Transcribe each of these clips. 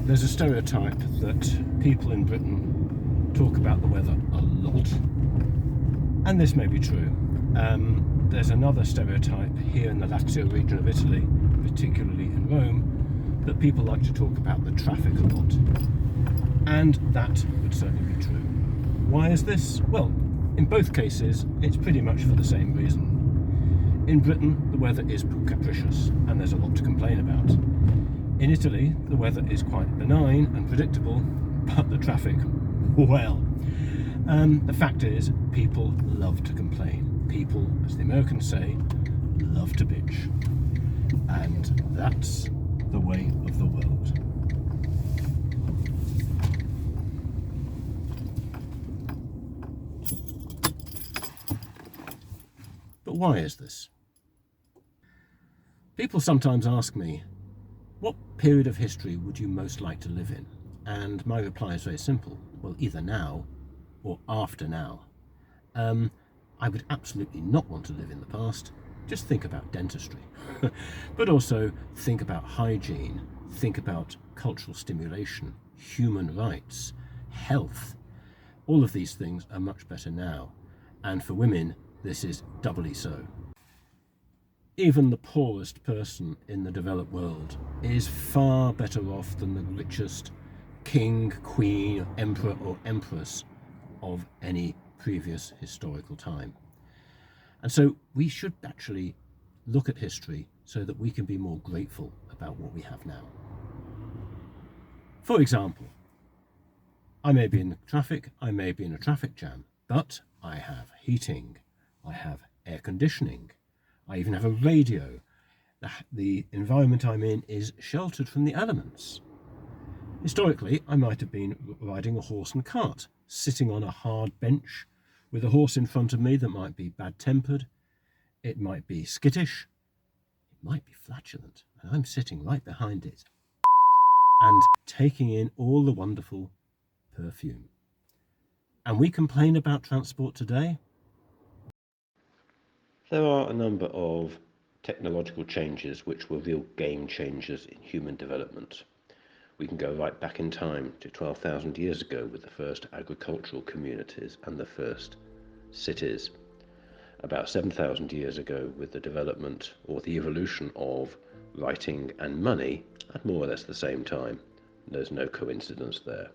There's a stereotype that people in Britain talk about the weather a lot, and this may be true. There's another stereotype here in the Lazio region of Italy, particularly in Rome, that people like to talk about the traffic a lot, and that would certainly be true. Why is this? Well, in both cases, it's pretty much for the same reason. In Britain, the weather is capricious, and there's a lot to complain about. In Italy, the weather is quite benign and predictable, but the traffic, well. The fact is, people love to complain. People, as the Americans say, love to bitch. And that's the way of the world. But why is this? People sometimes ask me, what period of history would you most like to live in? And my reply is very simple. Well, either now or after now. I would absolutely not want to live in the past. Just think about dentistry. But also think about hygiene, think about cultural stimulation, human rights, health. All of these things are much better now. And for women, this is doubly so. Even the poorest person in the developed world is far better off than the richest king, queen, emperor or empress of any previous historical time. And so we should actually look at history so that we can be more grateful about what we have now. For example, I may be in traffic, I may be in a traffic jam, but I have heating, I have air conditioning, I even have a radio. The environment I'm in is sheltered from the elements. Historically, I might have been riding a horse and cart, sitting on a hard bench with a horse in front of me that might be bad-tempered, it might be skittish, it might be flatulent, and I'm sitting right behind it and taking in all the wonderful perfume. And we complain about transport today? There are a number of technological changes which were real game changers in human development. We can go right back in time to 12,000 years ago with the first agricultural communities and the first cities. About 7,000 years ago with the development or the evolution of writing and money at more or less the same time. There's no coincidence there.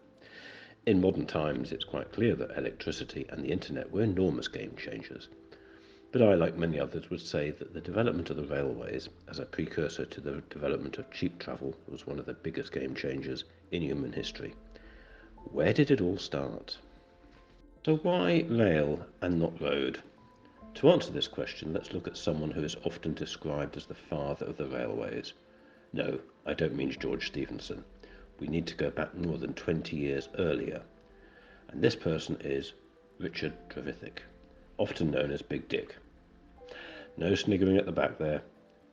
In modern times, it's quite clear that electricity and the internet were enormous game changers. But I, like many others, would say that the development of the railways as a precursor to the development of cheap travel was one of the biggest game changers in human history. Where did it all start? So why rail and not road? To answer this question, let's look at someone who is often described as the father of the railways. No, I don't mean George Stephenson. We need to go back more than 20 years earlier. And this person is Richard Trevithick, often known as Big Dick. No sniggering at the back there.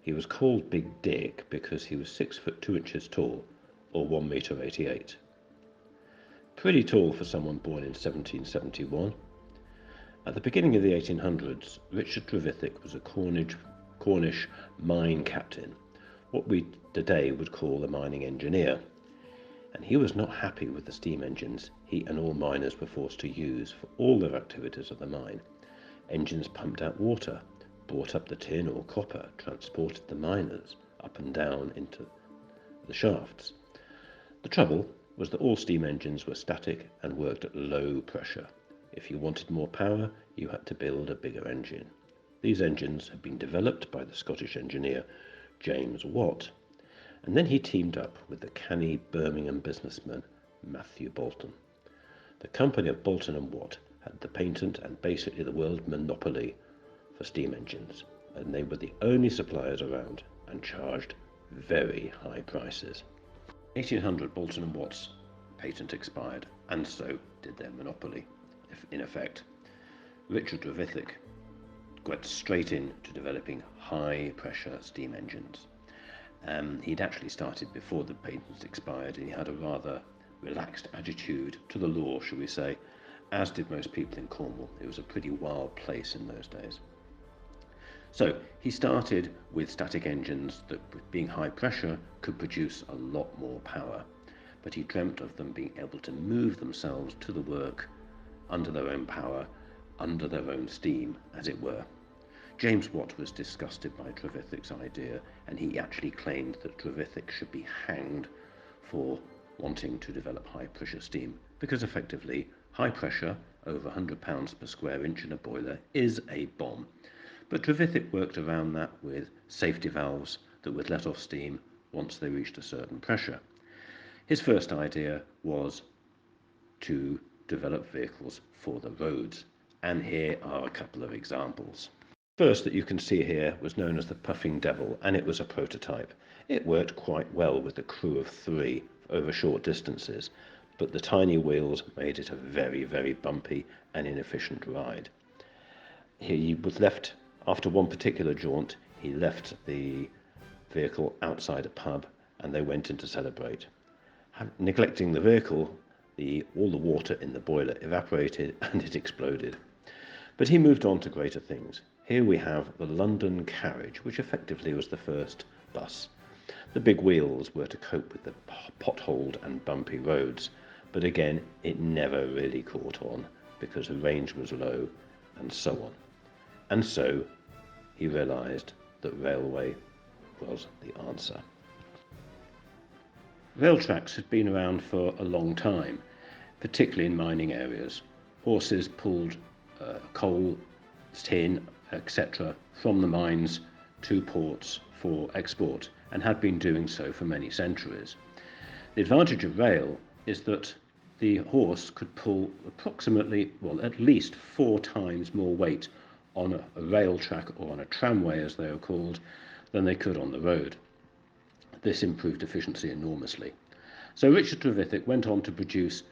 He was called Big Dick because he was 6 foot 2 inches tall, or 1 metre 88. Pretty tall for someone born in 1771. At the beginning of the 1800s, Richard Trevithick was a Cornish mine captain, what we today would call a mining engineer. And he was not happy with the steam engines he and all miners were forced to use for all their activities of the mine. Engines pumped out water, brought up the tin or copper, transported the miners up and down into the shafts. The trouble was that all steam engines were static and worked at low pressure. If you wanted more power, you had to build a bigger engine. These engines had been developed by the Scottish engineer James Watt, and then he teamed up with the canny Birmingham businessman Matthew Boulton. The company of Boulton and Watt had the patent and basically the world monopoly for steam engines, and they were the only suppliers around and charged very high prices. 1800, Boulton and Watt's patent expired, and so did their monopoly. In effect, Richard Trevithick got straight into developing high-pressure steam engines. He'd actually started before the patents expired, and he had a rather relaxed attitude to the law, shall we say, as did most people in Cornwall. It was a pretty wild place in those days. So he started with static engines that, being high pressure, could produce a lot more power. but he dreamt of them being able to move themselves to the work under their own power, under their own steam, as it were. James Watt was disgusted by Trevithick's idea, and he actually claimed that Trevithick should be hanged for wanting to develop high-pressure steam, because effectively high pressure, over 100 pounds per square inch in a boiler, is a bomb. But Trevithick worked around that with safety valves that would let off steam once they reached a certain pressure. His first idea was to develop vehicles for the roads, and here are a couple of examples. First that you can see here was known as the Puffing Devil, and it was a prototype. It worked quite well with a crew of 3 over short distances, but the tiny wheels made it a very, very bumpy and inefficient ride. He was left, after one particular jaunt, he left the vehicle outside a pub and they went in to celebrate. Neglecting the vehicle, all the water in the boiler evaporated and it exploded. But he moved on to greater things. Here we have the London Carriage, which effectively was the first bus. The big wheels were to cope with the potholed and bumpy roads, but again, it never really caught on because the range was low and so on. And so he realised that railway was the answer. Rail tracks had been around for a long time, particularly in mining areas. Horses pulled coal, tin, etc. from the mines to ports for export and had been doing so for many centuries. The advantage of rail is that the horse could pull approximately, at least 4 times more weight on a rail track or on a tramway, as they are called, than they could on the road. This improved efficiency enormously. So Richard Trevithick went on to produce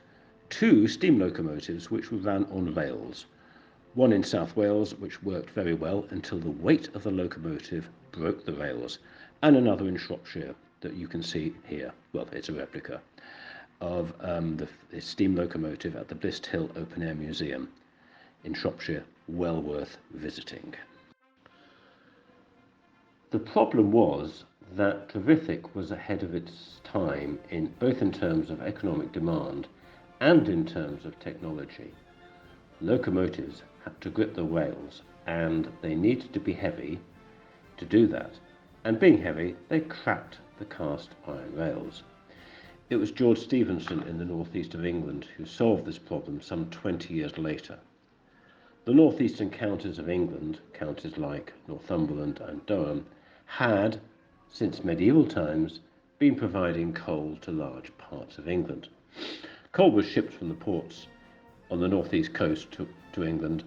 2 steam locomotives which were ran on rails. One in South Wales, which worked very well until the weight of the locomotive broke the rails, and another in Shropshire that you can see here. Well, it's a replica of the steam locomotive at the Blist Hill Open Air Museum in Shropshire, well worth visiting. The problem was that Trevithick was ahead of its time both in terms of economic demand and in terms of technology. Locomotives had to grip the rails, and they needed to be heavy to do that. And being heavy, they cracked the cast iron rails. It was George Stephenson in the northeast of England who solved this problem some 20 years later. The northeastern counties of England, counties like Northumberland and Durham, had, since medieval times, been providing coal to large parts of England. Coal was shipped from the ports on the northeast coast to England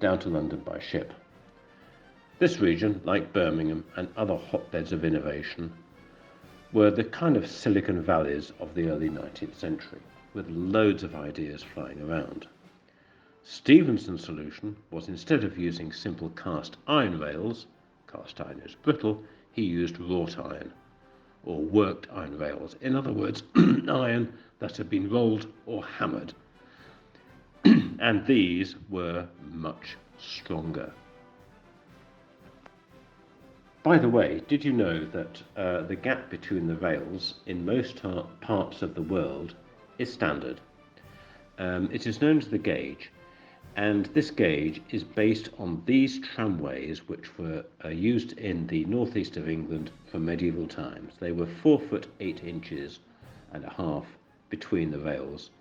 down to London by ship. This region, like Birmingham and other hotbeds of innovation, were the kind of Silicon Valleys of the early 19th century, with loads of ideas flying around. Stephenson's solution was, instead of using simple cast iron rails, cast iron is brittle, he used wrought iron, or worked iron rails. In other words, iron that had been rolled or hammered. And these were much stronger. By the way, did you know that the gap between the rails in most parts of the world is standard? It is known as the gauge, and this gauge is based on these tramways which were used in the northeast of England from medieval times. They were 4 foot 8 inches and a half between the rails,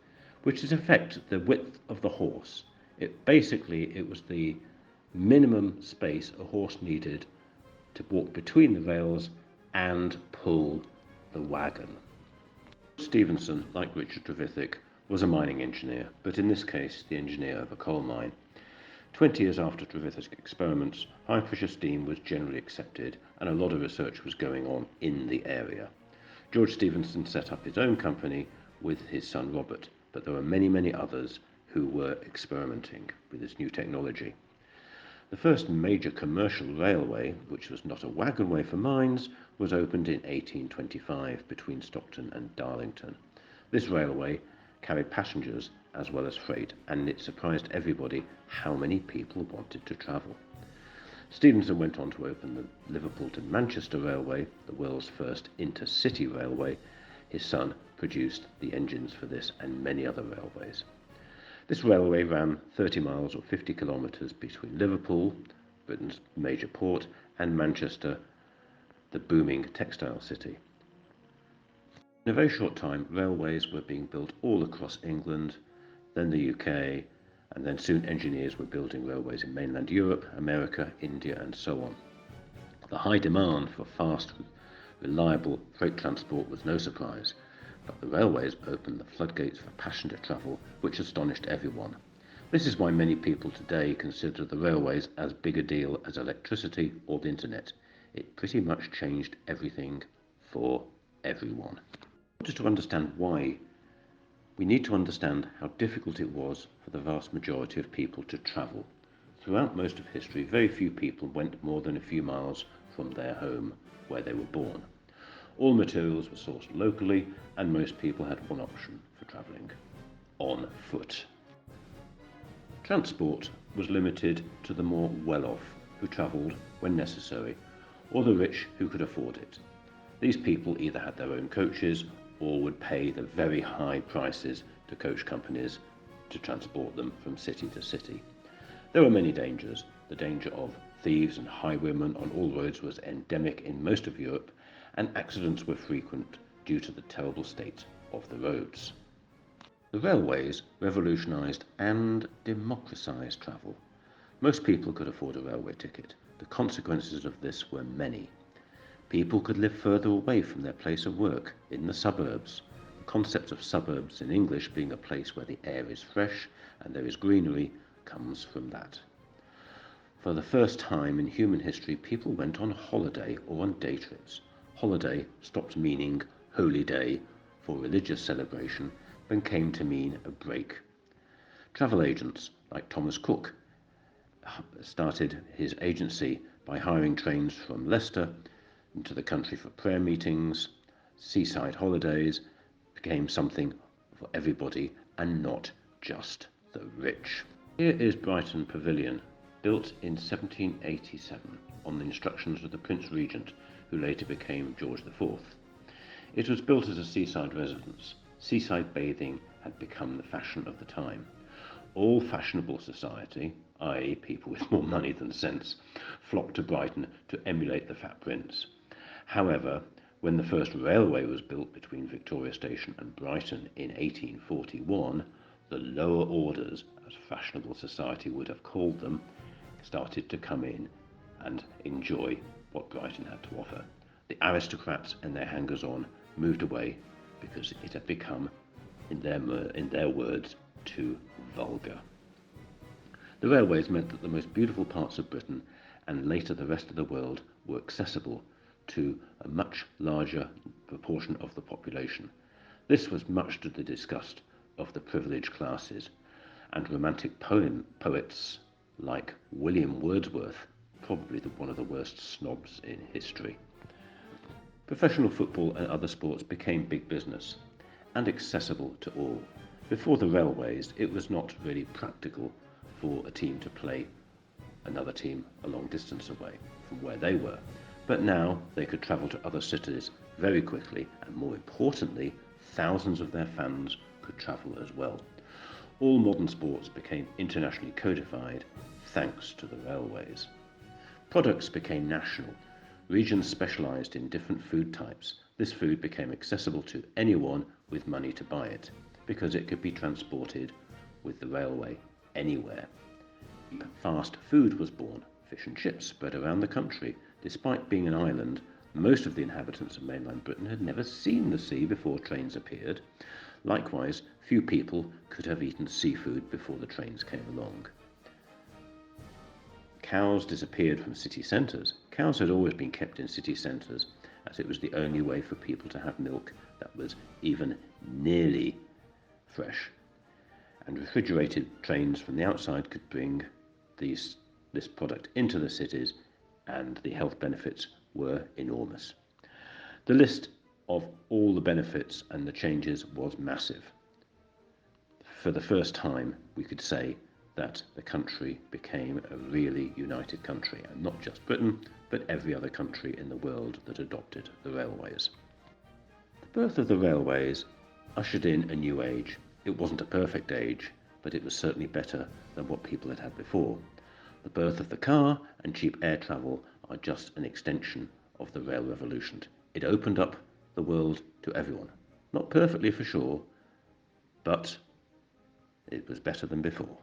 which is in effect the width of the horse. It was the minimum space a horse needed to walk between the rails and pull the wagon. Stephenson, like Richard Trevithick, was a mining engineer, but in this case the engineer of a coal mine. 20 years after Trevithick's experiments, high-pressure steam was generally accepted and a lot of research was going on in the area. George Stephenson set up his own company with his son Robert, but there were many, many others who were experimenting with this new technology. The first major commercial railway, which was not a wagonway for mines, was opened in 1825 between Stockton and Darlington. This railway carried passengers as well as freight, and it surprised everybody how many people wanted to travel. Stephenson went on to open the Liverpool to Manchester Railway, the world's first intercity railway. His son produced the engines for this and many other railways. This railway ran 30 miles or 50 kilometres between Liverpool, Britain's major port, and Manchester, the booming textile city. In a very short time, railways were being built all across England, then the UK, and then soon engineers were building railways in mainland Europe, America, India, and so on. The high demand for fast, reliable freight transport was no surprise, but the railways opened the floodgates for passenger travel, which astonished everyone. This is why many people today consider the railways as big a deal as electricity or the internet. It pretty much changed everything for everyone. Just to understand why, we need to understand how difficult it was for the vast majority of people to travel. Throughout most of history, very few people went more than a few miles from their home where they were born. All materials were sourced locally, and most people had one option for travelling: on foot. Transport was limited to the more well-off, who travelled when necessary, or the rich who could afford it. These people either had their own coaches or would pay the very high prices to coach companies to transport them from city to city. There were many dangers. The danger of thieves and highwaymen on all roads was endemic in most of Europe, and accidents were frequent due to the terrible state of the roads. The railways revolutionised and democratised travel. Most people could afford a railway ticket. The consequences of this were many. People could live further away from their place of work, in the suburbs. The concept of suburbs in English being a place where the air is fresh and there is greenery comes from that. For the first time in human history, people went on holiday or on day trips. Holiday stopped meaning holy day for religious celebration and came to mean a break. Travel agents like Thomas Cook started his agency by hiring trains from Leicester into the country for prayer meetings. Seaside holidays became something for everybody and not just the rich. Here is Brighton Pavilion, built in 1787 on the instructions of the Prince Regent, who later became George IV. It was built as a seaside residence. Seaside bathing had become the fashion of the time. All fashionable society, i.e. people with more money than sense, flocked to Brighton to emulate the Fat Prince. However, when the first railway was built between Victoria Station and Brighton in 1841, the lower orders, as fashionable society would have called them, started to come in and enjoy what Brighton had to offer. The aristocrats and their hangers-on moved away because it had become, in their words, too vulgar. The railways meant that the most beautiful parts of Britain and later the rest of the world were accessible to a much larger proportion of the population. This was much to the disgust of the privileged classes, and romantic poets like William Wordsworth, probably one of the worst snobs in history. Professional football and other sports became big business and accessible to all. Before the railways, it was not really practical for a team to play another team a long distance away from where they were. But now they could travel to other cities very quickly, and more importantly, thousands of their fans could travel as well. All modern sports became internationally codified thanks to the railways. Products became national. Regions specialized in different food types. This food became accessible to anyone with money to buy it, because it could be transported with the railway anywhere. Fast food was born. Fish and chips spread around the country. Despite being an island, most of the inhabitants of mainland Britain had never seen the sea before trains appeared. Likewise, few people could have eaten seafood before the trains came along. Cows disappeared from city centres. Cows had always been kept in city centres, as it was the only way for people to have milk that was even nearly fresh. And refrigerated trains from the outside could bring this product into the cities, and the health benefits were enormous. The list of all the benefits and the changes was massive. For the first time, we could say that the country became a really united country, and not just Britain, but every other country in the world that adopted the railways. The birth of the railways ushered in a new age. It wasn't a perfect age, but it was certainly better than what people had had before. The birth of the car and cheap air travel are just an extension of the rail revolution. It opened up the world to everyone. Not perfectly for sure, but it was better than before.